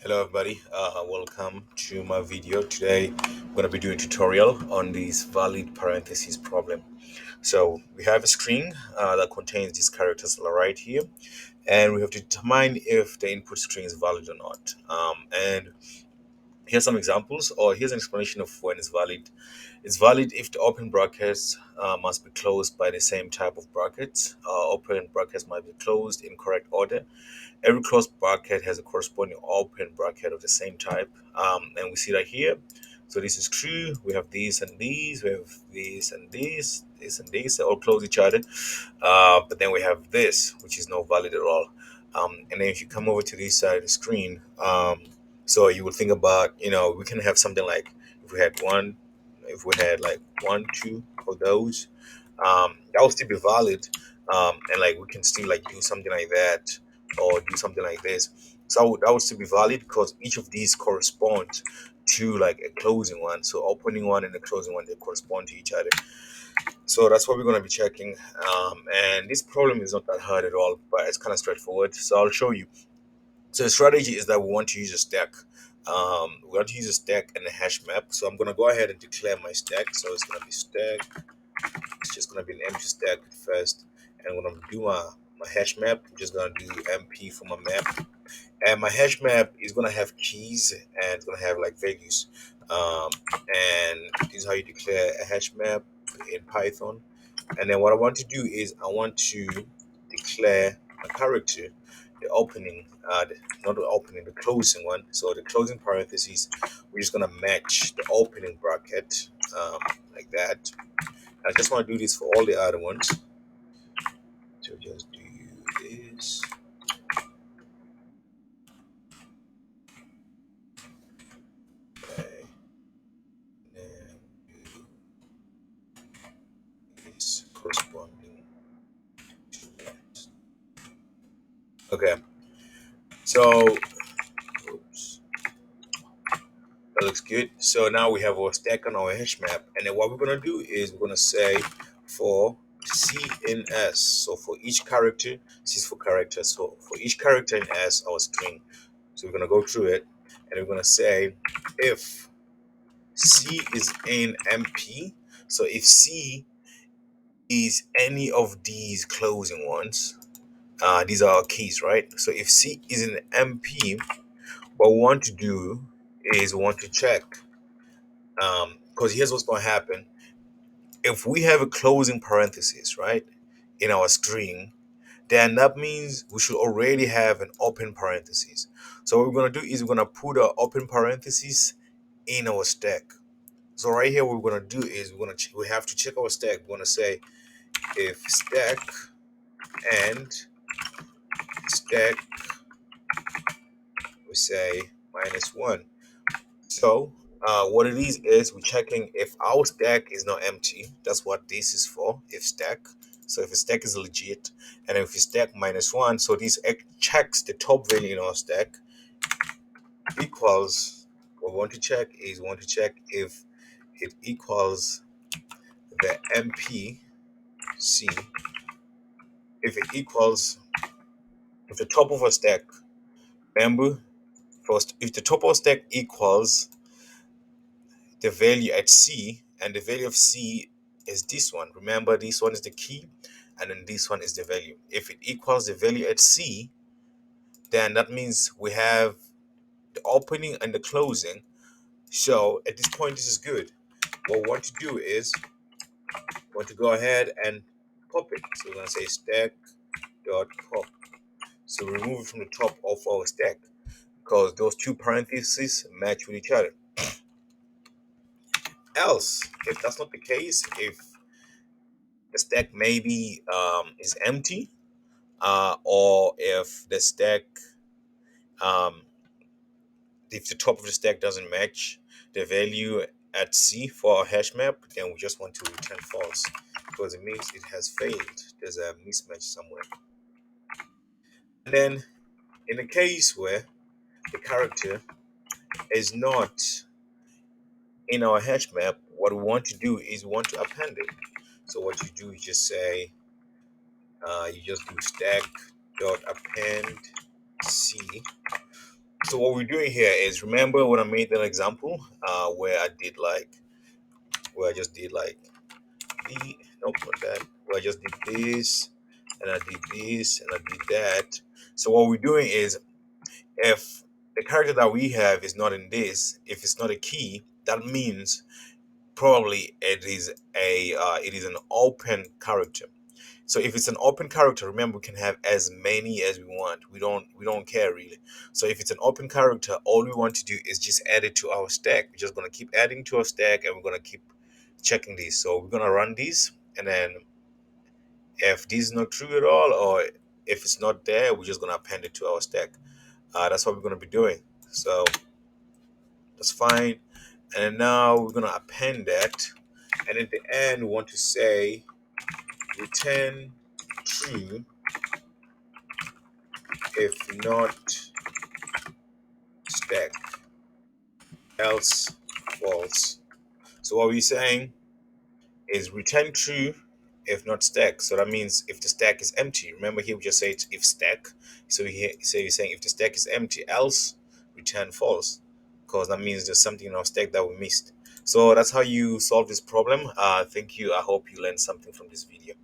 Hello everybody, welcome to my video. Today I'm going to be doing a tutorial on this valid parentheses problem. So we have a string that contains these characters right here, and we have to determine if the input string is valid or not. And here's some examples, or here's an explanation of when it's valid. It's valid if the open brackets must be closed by the same type of brackets. Open brackets might be closed in correct order. Every closed bracket has a corresponding open bracket of the same type, and we see that here. So this is true. We have these and these. We have this and this and this. They all close each other. But then we have this, which is not valid at all. And then if you come over to this side of the screen, so you would think about, we can have something like if we had one, if we had like one, two of those, that would still be valid. And like we can still like do something like that or do something like this. So that would still be valid because each of these corresponds to like a closing one. So opening one and the closing one, they correspond to each other. So that's what we're going to be checking. And this problem is not that hard at all, but it's kind of straightforward. So I'll show you. So the strategy is that we want to use a stack. We want to use a stack and a hash map. So I'm going to go ahead and declare my stack. So it's going to be stack. It's just going to be an empty stack first. And I'm going to do my hash map. I'm just going to do MP for my map. And my hash map is going to have keys and it's going to have like values. And this is how you declare a hash map in Python. And then what I want to do is I want to declare a character, the opening, not the opening, the closing one. So the closing parentheses, we're just going to match the opening bracket like that. I just want to do this for all the other ones. So just do this. Okay. And do this corresponding to that. Okay. So, oops. That looks good. So now we have our stack on our hash map. And then what we're going to do is we're going to say for CNS. So for each character, this is for character. So for each character in S, our string. So we're going to go through it and we're going to say if C is in MP. So if C is any of these closing ones, these are our keys, right? So if C is in MP, what we want to do is we want to check, because here's what's going to happen. If we have a closing parenthesis, right, in our string, then that means we should already have an open parenthesis. So what we're going to do is we're going to put our open parenthesis in our stack. So right here, what we're going to do is we have to check our stack. We're going to say if stack and stack, we say -1. So what it is we're checking if our stack is not empty. That's what this is for, if stack. So if a stack is legit, and if we stack -1, so this checks the top value in our stack equals, what we want to check is we want to check if it equals the MP C, if it equals, if the top of a stack, remember, first, if the top of a stack equals the value at C, and the value of C is this one. Remember, this one is the key, and then this one is the value. If it equals the value at C, then that means we have the opening and the closing. So at this point, this is good. What we want to do is we want to go ahead and pop it. So we're going to say stack dot pop. So we remove it from the top of our stack because those two parentheses match with each other. Else, if that's not the case, if the stack maybe is empty, or if the stack, um, if the top of the stack doesn't match the value at C for our hash map, then we just want to return false because it means it has failed. There's a mismatch somewhere. And then in the case where the character is not in our hash map, what we want to do is we want to append it. So what you do is just say, you just do stack dot append C. So what we're doing here is, remember when I made that example where I just did like the nope, not that, where I just did this and I did this and I did that. So what we're doing is, if the character that we have is not in this, if it's not a key, that means probably it is an open character. So if it's an open character, remember, we can have as many as we want. We don't care really. So if it's an open character, all we want to do is just add it to our stack. We're just gonna keep adding to our stack, and we're gonna keep checking these. So we're gonna run these, and then if this is not true at all, or if it's not there, we're just gonna append it to our stack. That's what we're gonna be doing. So that's fine. And now we're gonna append that, and at the end we want to say return true if not stack, else false. So what we're saying is return true if not stack. So that means if the stack is empty. Remember here we just say if stack. So here so you're saying if the stack is empty, else return false, because that means there's something in our stack that we missed. So that's how you solve this problem. Thank you. I hope you learned something from this video.